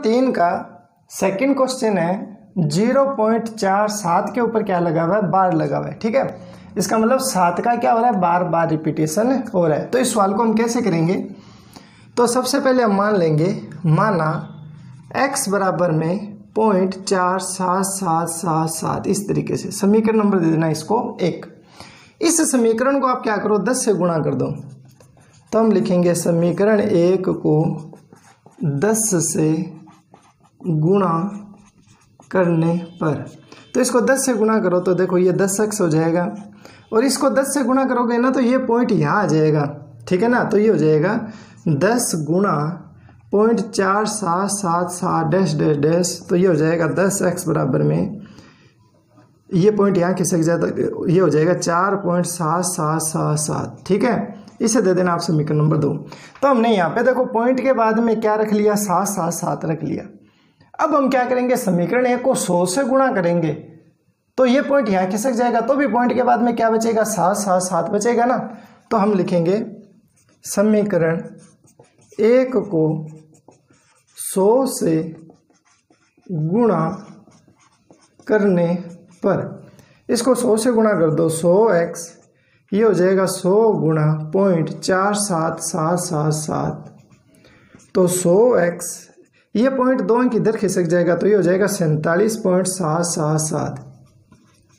3 का second question है 0.47 के ऊपर क्या लगा हुआ है, बार लगा हुआ है। ठीक है, इसका मतलब 7 का क्या हो रहा है, बार बार रिपीटेशन हो रहा है। तो इस सवाल को हम कैसे करेंगे, तो सबसे पहले हम मान लेंगे, माना x बराबर में 0.47777, इस तरीके से समीकरण नंबर दे देना इसको 1। इस समीकरण को आप क्या करो, 10 से गुणा कर दो। तो हम लिखेंगे समीकरण 1 को 10 से गुणा करने पर, तो इसको 10 से गुणा करो तो देखो ये 10x हो जाएगा, और इसको 10 से गुणा करोगे ना तो ये पॉइंट यहाँ आ जाएगा। ठीक है ना, तो ये हो जाएगा 10 गुणा 0.4777 डैश डैश डैश, तो ये हो जाएगा 10x बराबर में, ये पॉइंट यहाँ खिसक जाए तो ये हो जाएगा 4.7777। ठीक है, इसे दे देना आप समीकरण नंबर 2। तो हमने यहाँ पे देखो पॉइंट के बाद में क्या रख लिया, 777 रख लिया। अब हम क्या करेंगे, समीकरण 1 को 100 से गुणा करेंगे तो ये पॉइंट यहाँ खिसक जाएगा, तो भी पॉइंट के बाद में क्या बचेगा, 777 बचेगा ना। तो हम लिखेंगे समीकरण 1 को 100 से गुणा करने पर, इसको 100 से गुणा कर दो, 100x, ये हो जाएगा 100 गुणा 0.47777, तो 100x, ये पॉइंट 2 अंक इधर खिसक जाएगा तो ये हो जाएगा 47.777।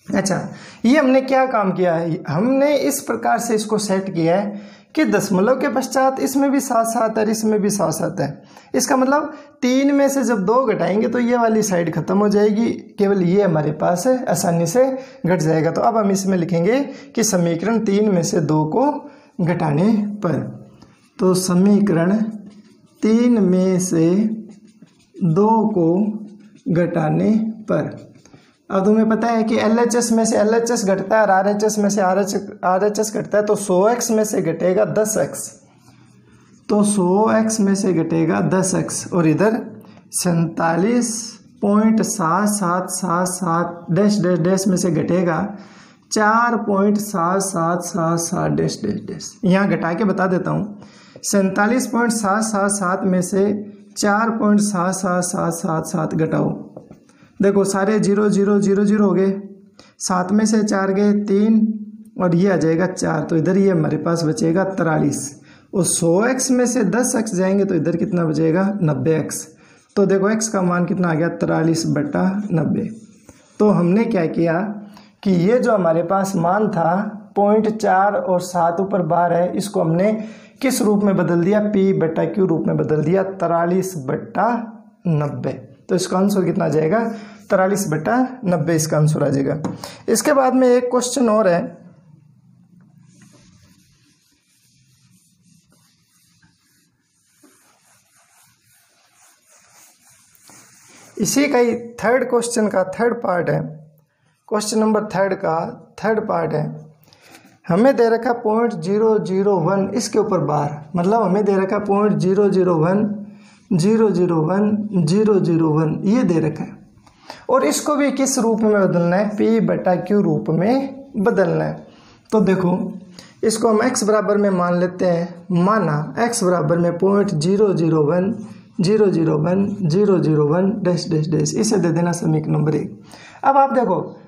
अच्छा, ये हमने क्या काम किया है, हमने इस प्रकार से इसको सेट किया है कि दशमलव के पश्चात इसमें भी 7 है, इसमें भी 7 है। इसका मतलब 3 में से जब 2 घटाएंगे तो ये वाली साइड खत्म हो जाएगी, केवल ये हमारे पास है, आसानी से घट जाएगा। तो अब हम इसमें लिखेंगे कि समीकरण 3 में से 2 को घटाने पर, तो समीकरण 3 में से 2 को घटाने पर, अब तुम्हें पता है कि LHS में से LHS घटता है और RHS में से RHS घटता है, तो 100x में से घटेगा 10x, तो 100x में से घटेगा 10x, और इधर 47.7777 डैश डैश डैश में से घटेगा 4.7777 डैश डैश डैश। यहाँ घटा के बता देता हूँ, 47.777 में से 4.7777 घटाओ, देखो सारे 0 0 0 0 हो गए, 7 में से 4 गए 3, और ये आ जाएगा 4, तो इधर ये हमारे पास बचेगा 43, और 100x में से 10x जाएंगे तो इधर कितना बचेगा, 90x। तो देखो x का मान कितना आ गया, 43/90। तो हमने क्या किया कि ये जो हमारे पास मान था 0.4 और 7 ऊपर बार है, इसको हमने किस रूप में बदल दिया, p/q रूप में बदल दिया, 43/90। तो इसका आंसर कितना आ जाएगा, 43/90 इसका आंसर आ जाएगा। इसके बाद में एक क्वेश्चन और है, इसी का ही थर्ड क्वेश्चन का थर्ड पार्ट है, क्वेश्चन नंबर 3 का थर्ड पार्ट है। हमें दे रखा 0.001 इसके ऊपर बार, मतलब हमें दे रखा 0.001 001 001 ये दे रखा है, और इसको भी किस रूप में बदलना है, p/q रूप में बदलना है। तो देखो इसको हम x बराबर में मान लेते हैं, माना x बराबर में 0.001 001 001 डैश डैश डैश, इसे दे देना समीकरण नंबर 1। अब आप देखो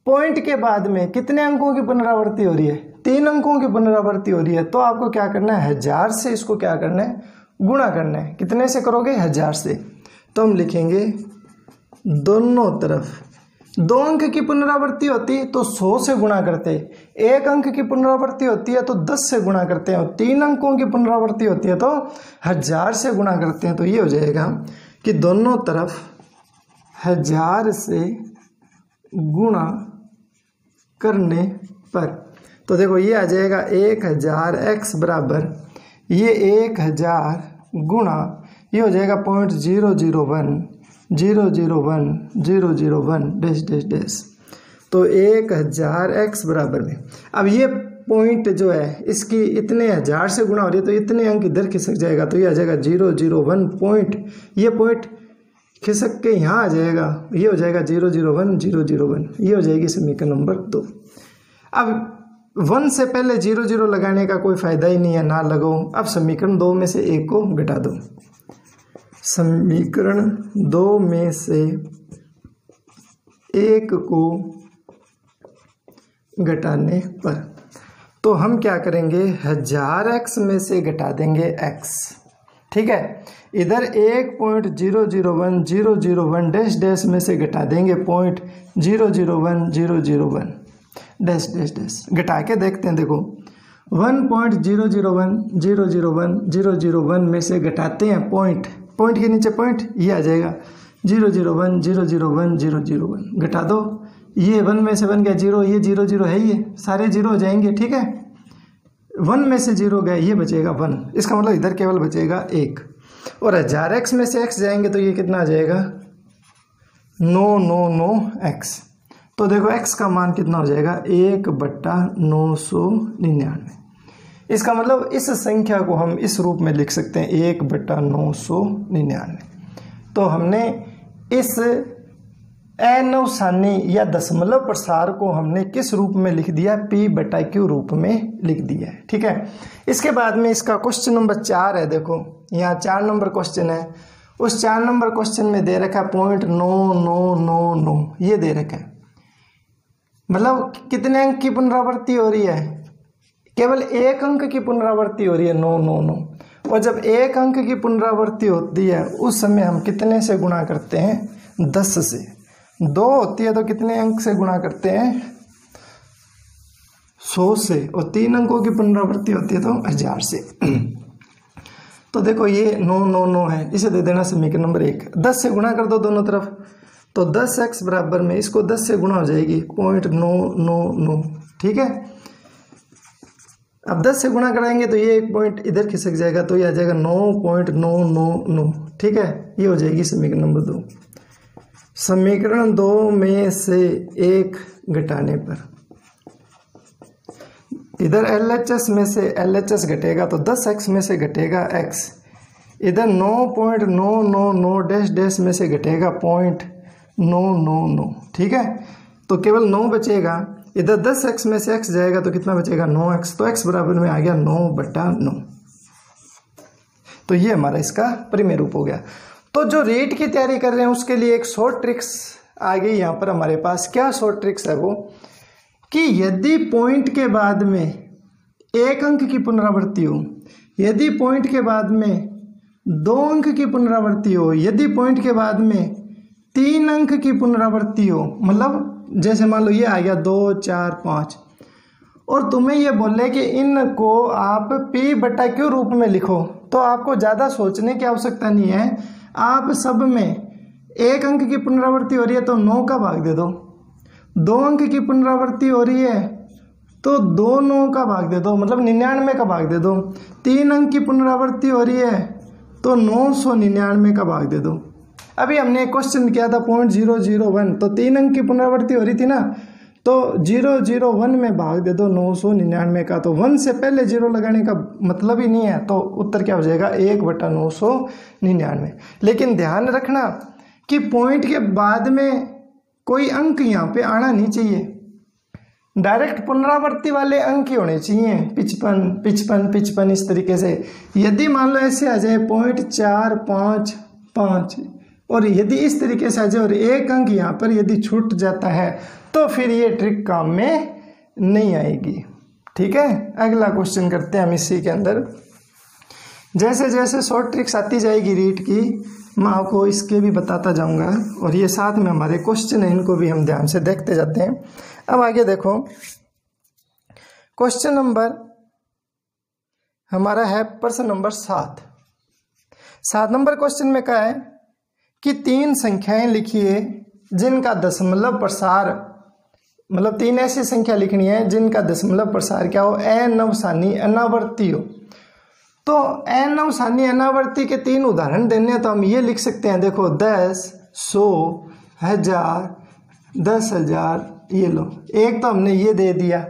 पॉइंट के बाद में कितने अंकों की पुनरावृत्ति हो रही है, 3 अंकों की पुनरावृत्ति हो रही है। तो आपको क्या करना है, 1000 से इसको क्या करना है, गुणा करना है। कितने से करोगे, 1000 से। तो हम लिखेंगे दोनों तरफ 2 अंक की पुनरावृत्ति होती है तो 100 से गुणा करते, 1 अंक की पुनरावृत्ति होती है तो 10 से गुणा करते हैं, और 3 अंकों की पुनरावृत्ति होती है तो 1000 से गुणा करते हैं। तो ये हो जाएगा कि दोनों तरफ 1000 से गुणा करने पर, तो देखो ये आ जाएगा 1000x बराबर, ये 1000 गुणा, ये हो जाएगा 0.001 001 001 डैश डैश डैश, तो 1000x बराबर में। अब ये पॉइंट जो है इसकी इतने 1000 से गुणा हो रही है तो इतने अंक इधर खिसक जाएगा, तो ये आ जाएगा 001 पॉइंट, ये पॉइंट खिसक के यहाँ आ जाएगा, ये हो जाएगा 001 001, ये हो जाएगी समीकरण नंबर 2। अब 1 से पहले 0 लगाने का कोई फायदा ही नहीं है, ना लगाओ। अब समीकरण 2 में से 1 को घटा दो, समीकरण 2 में से एक को घटाने पर, तो हम क्या करेंगे, 1000x में से घटा देंगे x। ठीक है, इधर 1.001001 डैश डैश में से घटा देंगे 0.001001 डैश डैश डैश, घटा के देखते हैं। देखो 1.001001 में से घटाते हैं पॉइंट के नीचे पॉइंट, ये आ जाएगा 0.001001 घटा दो, ये 1 में से बन गया 0, ये 0 है, ये सारे 0 हो जाएंगे। ठीक है, 1 में से 0 गए, ये बचेगा 1, इसका मतलब इधर केवल बचेगा 1। और 1000x में से x जाएंगे तो ये कितना आ जाएगा, 999x। तो देखो x का मान कितना हो जाएगा, 1/999। इसका मतलब इस संख्या को हम इस रूप में लिख सकते हैं 1/999। तो हमने इस अनवसानी या दशमलव प्रसार को हमने किस रूप में लिख दिया, p/q रूप में लिख दिया है। ठीक है, इसके बाद में इसका क्वेश्चन नंबर 4 है। देखो यहाँ 4 नंबर क्वेश्चन है, उस 4 नंबर क्वेश्चन में दे रखा है 0.9999, ये दे रखा है। मतलब कितने अंक की पुनरावृत्ति हो रही है, केवल एक अंक की पुनरावृत्ति हो रही है 999। और जब एक अंक की पुनरावृत्ति होती है उस समय हम कितने से गुणा करते हैं, 10 से। 2 होती है तो कितने अंक से गुणा करते हैं, 100 से। और 3 अंकों की पुनरावृत्ति होती है तो 1000 से। तो देखो ये 999 है, इसे दे देना समीकरण नंबर 1। 10 से गुणा कर दो दोनों तरफ, तो 10x बराबर में इसको 10 से गुणा हो जाएगी 0.999। ठीक है, अब 10 से गुणा कराएंगे तो ये एक पॉइंट इधर खिसक जाएगा, तो ये आ जाएगा 9.999। ठीक है, ये हो जाएगी समीकरण नंबर 2। समीकरण 2 में से एक घटाने पर, इधर LHS में से LHS घटेगा तो 10x में से घटेगा x, इधर 9.999 डैश डैश में से घटेगा 0.999। ठीक है, तो केवल 9 बचेगा, इधर 10x में से x जाएगा तो कितना बचेगा, 9x। तो x बराबर में आ गया 9/9। तो ये हमारा इसका परिमेय रूप हो गया। तो जो रेट की तैयारी कर रहे हैं उसके लिए एक शॉर्ट ट्रिक्स आ गई यहाँ पर हमारे पास। क्या शॉर्ट ट्रिक्स है वो, कि यदि पॉइंट के बाद में एक अंक की पुनरावृत्ति हो, यदि पॉइंट के बाद में 2 अंक की पुनरावृत्ति हो, यदि पॉइंट के बाद में 3 अंक की पुनरावृत्ति हो, मतलब जैसे मान लो ये आ गया 2, 4, 5, और तुम्हें ये बोले कि इनको आप p/q रूप में लिखो, तो आपको ज़्यादा सोचने की आवश्यकता नहीं है। आप सब में 1 अंक की पुनरावृत्ति हो रही है तो 9 का भाग दे दो, 2 अंक की पुनरावृत्ति हो रही है तो 2 9 का भाग दे दो, मतलब 99 का भाग दे दो। 3 अंक की पुनरावृत्ति हो रही है तो 999 का भाग दे दो। अभी हमने एक क्वेश्चन किया था 0.001, तो 3 अंक की पुनरावृत्ति हो रही थी ना, तो 001 में भाग दे दो 999 का। तो 1 से पहले 0 लगाने का मतलब ही नहीं है, तो उत्तर क्या हो जाएगा, 1/999। लेकिन ध्यान रखना कि पॉइंट के बाद में कोई अंक यहाँ पे आना नहीं चाहिए, डायरेक्ट पुनरावृत्ति वाले अंक ही होने चाहिए, 55 55 55 इस तरीके से। यदि मान लो ऐसे आ जाए 0.455, और यदि इस तरीके से आ जाए और एक अंक यहाँ पर यदि छूट जाता है तो फिर ये ट्रिक काम में नहीं आएगी। ठीक है, अगला क्वेश्चन करते हैं हम इसी के अंदर। जैसे जैसे शॉर्ट ट्रिक्स आती जाएगी रीट की, मैं आपको इसके भी बताता जाऊंगा, और ये साथ में हमारे क्वेश्चन है, इनको भी हम ध्यान से देखते जाते हैं। अब आगे देखो, क्वेश्चन नंबर हमारा है प्रश्न नंबर 7 नंबर क्वेश्चन में क्या है कि 3 संख्याएं लिखिए जिनका दशमलव प्रसार, मतलब 3 ऐसी संख्या लिखनी है जिनका दशमलव प्रसार क्या हो, अनवसानी अनावर्ती हो। तो अनवसानी अनावर्ती के 3 उदाहरण देने हैं, तो हम ये लिख सकते हैं। देखो 10, 100, 1000, 10,000, ये लो। एक तो हमने ये दे दिया,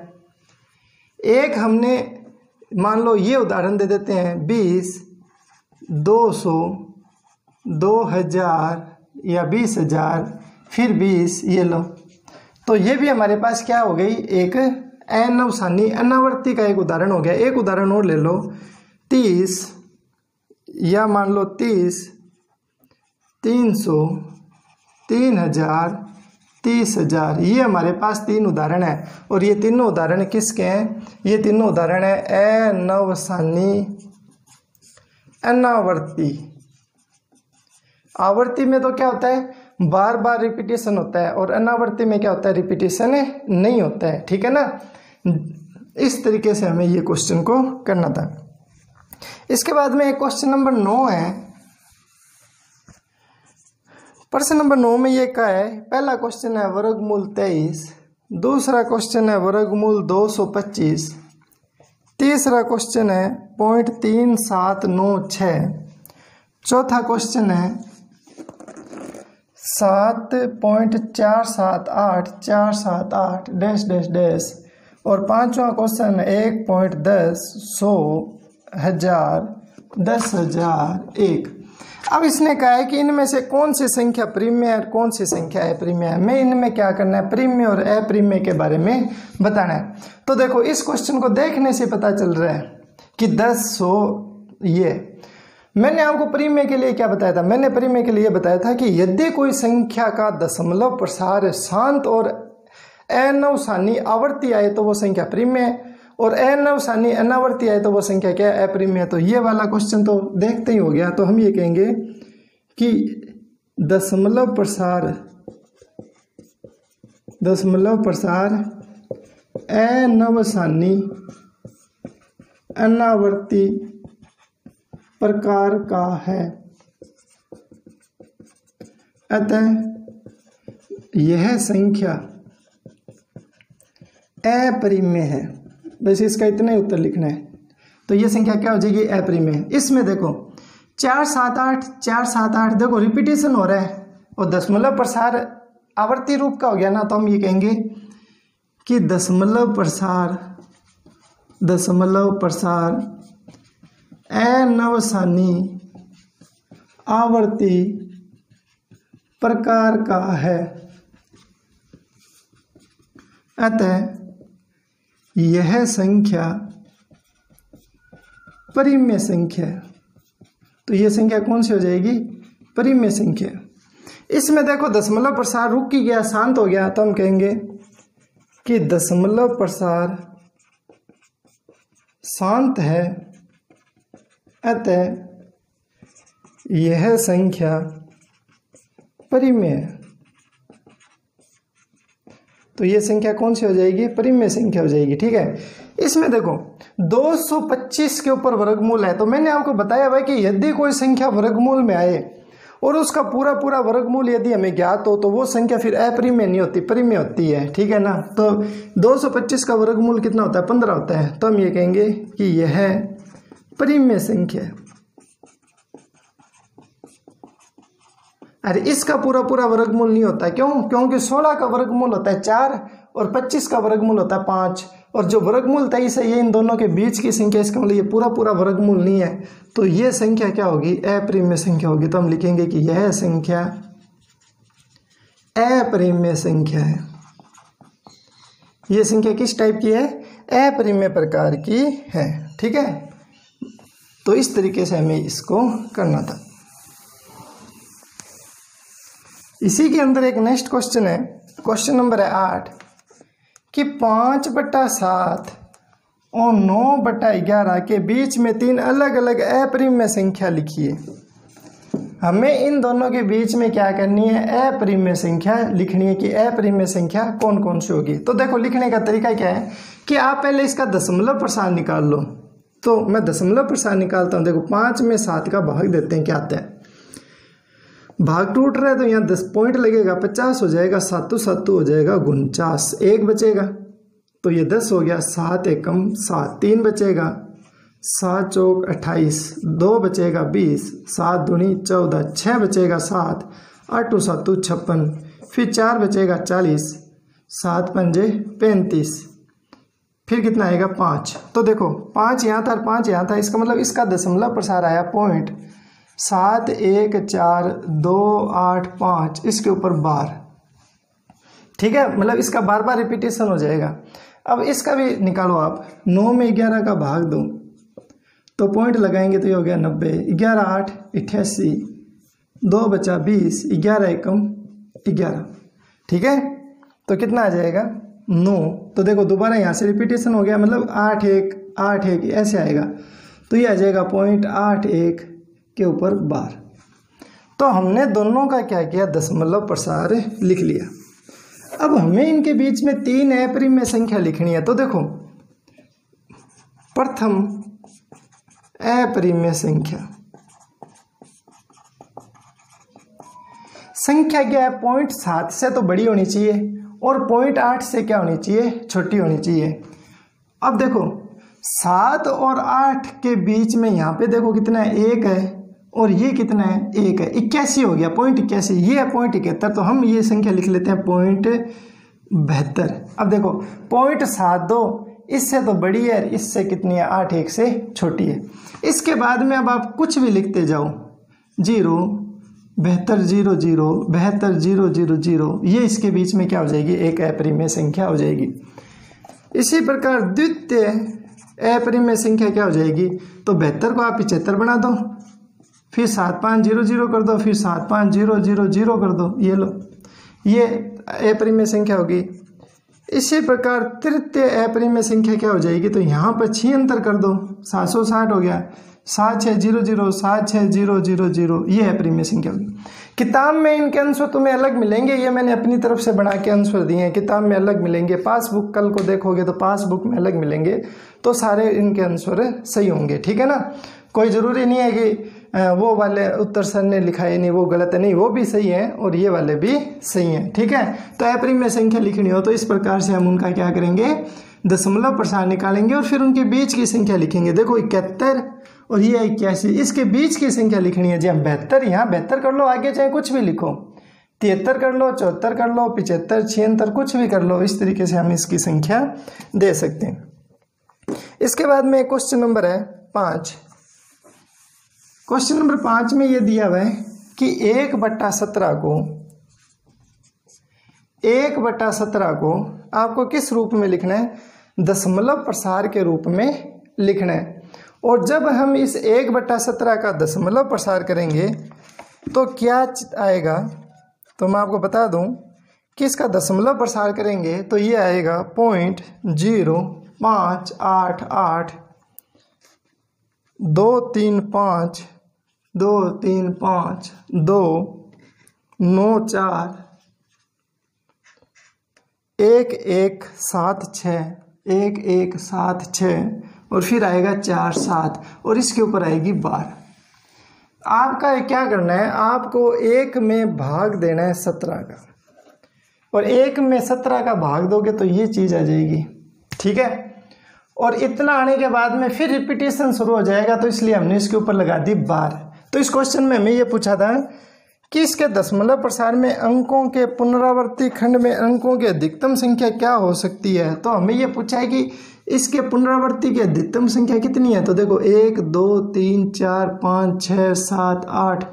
एक हमने मान लो ये उदाहरण दे देते हैं 20, 200, 2000 या 20,000, फिर 20, ये लो। तो ये भी हमारे पास क्या हो गई, एक अनवसानी अनावर्ती का एक उदाहरण हो गया। एक उदाहरण और ले लो, 30 या मान लो 30, 300, 3000, 30,000। ये हमारे पास 3 उदाहरण है और ये तीनों उदाहरण किसके हैं? ये तीनों उदाहरण है अनवसानी अनावर्ती। आवर्ती में तो क्या होता है, बार बार रिपीटेशन होता है, और अनावर्ती में क्या होता है, रिपीटेशन नहीं होता है। ठीक है ना, इस तरीके से हमें ये क्वेश्चन को करना था। इसके बाद में क्वेश्चन नंबर 9 है। प्रश्न नंबर 9 में ये क्या है, पहला क्वेश्चन है वर्गमूल 23, दूसरा क्वेश्चन है वर्गमूल 225, तीसरा क्वेश्चन है 0.3796, चौथा क्वेश्चन है 7.478478 डैश डैश डैश, और पांचवा क्वेश्चन 1.10 100 1000 10,001। अब इसने कहा है कि इनमें से कौन सी संख्या प्रीमिय और कौन सी संख्या अप्रीमिय है। मैं इनमें क्या करना है, प्रीमिय और अप्रीमिय के बारे में बताना है। तो देखो इस क्वेश्चन को देखने से पता चल रहा है कि 10 100 ये। मैंने आपको प्रीमिय के लिए क्या बताया था, मैंने प्रीमिय के लिए बताया था कि यदि कोई संख्या का दशमलव प्रसार शांत और अनवसानी आवर्ती आए तो वो संख्या प्रीमिय, और अनवसानी अनावर्ती आए तो वो संख्या क्या है, अप्रीमिय। तो ये वाला क्वेश्चन तो देखते ही हो गया। तो हम ये कहेंगे कि दशमलव प्रसार अनवसानी अनावर्ती प्रकार का है, अतः यह संख्या अप्रीमिय है। बस इसका इतना ही उत्तर लिखना है। तो ये संख्या क्या हो जाएगी, अप्रीमिय है। इसमें देखो 4 7 8 4 7 8 देखो रिपीटेशन हो रहा है और दशमलव प्रसार आवर्ती रूप का हो गया ना, तो हम ये कहेंगे कि दशमलव प्रसार अनवसानी आवर्ती प्रकार का है, अतः यह संख्या परिमेय संख्या है। तो यह संख्या कौन सी हो जाएगी, परिमेय संख्या। इसमें देखो दशमलव प्रसार रुक ही गया, शांत हो गया, तो हम कहेंगे कि दशमलव प्रसार शांत है, अतः यह संख्या परिमेय है। तो ये संख्या कौन सी हो जाएगी, परिमेय संख्या हो जाएगी। ठीक है, इसमें देखो 225 के ऊपर वर्गमूल है। तो मैंने आपको बताया भाई कि यदि कोई संख्या वर्गमूल में आए और उसका पूरा पूरा वर्गमूल यदि हमें ज्ञात हो तो वो संख्या फिर अप्रिमेय नहीं होती, परिमेय होती है। ठीक है ना, तो 225 का वर्गमूल कितना होता है, 15 होता है। तो हम ये कहेंगे कि यह परिमेय संख्या है। अरे इसका पूरा पूरा वर्गमूल नहीं होता है, क्यों? क्योंकि 16 का वर्गमूल होता है 4 और 25 का वर्गमूल होता है 5, और जो वर्गमूल 23 है ये इन दोनों के बीच की संख्या, इसका मतलब ये पूरा पूरा वर्गमूल नहीं है। तो ये संख्या क्या होगी, अप्रिमेय संख्या होगी। तो हम लिखेंगे कि यह संख्या अप्रिमेय संख्या है। ये संख्या किस टाइप की है, अप्रिमेय प्रकार की है। ठीक है, तो इस तरीके से हमें इसको करना था। इसी के अंदर एक नेक्स्ट क्वेश्चन है, क्वेश्चन नंबर है 8 कि 5/7 और 9/11 के बीच में 3 अलग अलग अप्रिमेय संख्या लिखिए। हमें इन दोनों के बीच में क्या करनी है, अप्रिमेय संख्या लिखनी है कि अप्रिमेय संख्या कौन कौन सी होगी। तो देखो लिखने का तरीका क्या है कि आप पहले इसका दशमलव प्रसार निकाल लो। तो मैं दशमलव प्रसार निकालता हूँ। देखो 5 में 7 का भाग देते हैं, क्या आता है, भाग टूट रहा है तो यहाँ 10 पॉइंट लगेगा, 50 हो जाएगा, 7 7 हो जाएगा 49, 1 बचेगा तो ये 10 हो गया, 7 एकम 7, 3 बचेगा, 7 चौक 28, 2 बचेगा 20, 7 दूनी 14, 6 बचेगा 7, 8 7 56, फिर 4 बचेगा 40, 7 पंजे 35, फिर कितना आएगा 5। तो देखो 5 यहाँ था और 5 यहाँ था, इसका मतलब इसका दशमलव प्रसार आया 0.714285, इसके ऊपर बार। ठीक है, मतलब इसका बार बार रिपीटेशन हो जाएगा। अब इसका भी निकालो आप, 9 में 11 का भाग दो तो पॉइंट लगाएंगे तो ये हो गया 90, 11 8 88, 2 बचा 20, 11 एकम 11, ठीक है। तो कितना आ जाएगा 9। तो देखो दोबारा यहाँ से रिपीटेशन हो गया, मतलब 8 1 8 1 ऐसे आएगा, तो ये आ जाएगा 0.81 के ऊपर बार। तो हमने दोनों का क्या किया, दशमलव प्रसार लिख लिया। अब हमें इनके बीच में 3 अप्रिमेय संख्या लिखनी है। तो देखो प्रथम अप्रिमेय संख्या क्या है, 0.7 से तो बड़ी होनी चाहिए और 0.8 से क्या होनी चाहिए, छोटी होनी चाहिए। अब देखो 7 और 8 के बीच में यहाँ पे देखो कितना है, 1 है, और ये कितना है, 1 है, 81 हो गया, 0.81, ये है 0.71। तो हम ये संख्या लिख लेते हैं 0.72। अब देखो 0.72 इससे तो बड़ी है, इससे कितनी है, 8 1 से छोटी है। इसके बाद में अब आप कुछ भी लिखते जाओ, 0 72 0 0 72 0 0 0, ये इसके बीच में क्या हो जाएगी, एक अप्रिमेय संख्या हो जाएगी। इसी प्रकार द्वितीय अप्रिमेय संख्या क्या हो जाएगी, तो 72 को आप 75 बना दो, फिर 7500 कर दो, फिर 75000 कर दो, ये लो, ये अप्रिमेय संख्या होगी। इसी प्रकार तृतीय अप्रिमेय संख्या क्या हो जाएगी, तो यहाँ पर 6 अंतर कर दो, 760 हो गया, 7600 76000, ये अप्रिमेय संख्या होगी। किताब में इनके आंसर तुम्हें अलग मिलेंगे, ये मैंने अपनी तरफ से बना के आंसर दिए हैं, किताब में अलग मिलेंगे, पासबुक कल को देखोगे तो पासबुक में अलग मिलेंगे, तो सारे इनके आंसर सही होंगे, ठीक है ना। कोई ज़रूरी नहीं है कि वो वाले उत्तर सर ने लिखा है नहीं वो गलत है, नहीं, वो भी सही है और ये वाले भी सही हैं, ठीक है। तो अप्रिमेय संख्या लिखनी हो तो इस प्रकार से हम उनका क्या करेंगे, दशमलव प्रसार निकालेंगे और फिर उनके बीच की संख्या लिखेंगे। देखो 71 और ये 81, इसके बीच की संख्या लिखनी है जी हम 72, यहाँ 72 कर लो, आगे चाहे कुछ भी लिखो, 73 कर लो, 74 कर लो, 75 76 कुछ भी कर लो, इस तरीके से हम इसकी संख्या दे सकते हैं। इसके बाद में क्वेश्चन नंबर है 5। क्वेश्चन नंबर 5 में ये दिया हुआ है कि 1/17 को आपको किस रूप में लिखना है, दशमलव प्रसार के रूप में लिखना है। और जब हम इस 1/17 का दशमलव प्रसार करेंगे तो क्या आएगा, तो मैं आपको बता दूं कि इसका दशमलव प्रसार करेंगे तो ये आएगा 0.0588 235 235 294 1176 1176 और फिर आएगा 47 और इसके ऊपर आएगी बार। आपका क्या करना है, आपको 1 में भाग देना है 17 का, और 1 में 17 का भाग दोगे तो ये चीज़ आ जाएगी, ठीक है। और इतना आने के बाद में फिर रिपीटेशन शुरू हो जाएगा, तो इसलिए हमने इसके ऊपर लगा दी बार। तो इस क्वेश्चन में हमें ये पूछा था कि इसके दशमलव प्रसार में अंकों के पुनरावर्ती खंड में अंकों की अधिकतम संख्या क्या हो सकती है। तो हमें ये पूछा है कि इसके पुनरावर्ती की अधिकतम संख्या कितनी है। तो देखो 1 2 3 4 5 6 7 8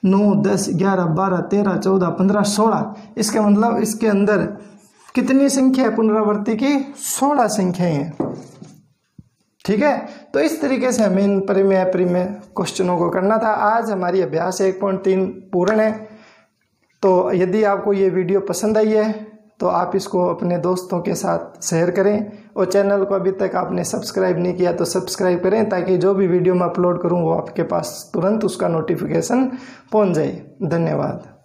9 10 11 12 13 14 15 16, इसका मतलब इसके अंदर कितनी संख्या है पुनरावर्ती की, 16 संख्याएं हैं, ठीक है। तो इस तरीके से हमें इन परिमेय अपरिमेय क्वेश्चनों को करना था। आज हमारी अभ्यास 1.3 पूर्ण है। तो यदि आपको ये वीडियो पसंद आई है तो आप इसको अपने दोस्तों के साथ शेयर करें, और चैनल को अभी तक आपने सब्सक्राइब नहीं किया तो सब्सक्राइब करें, ताकि जो भी वीडियो मैं अपलोड करूं वो आपके पास तुरंत उसका नोटिफिकेशन पहुंच जाए। धन्यवाद।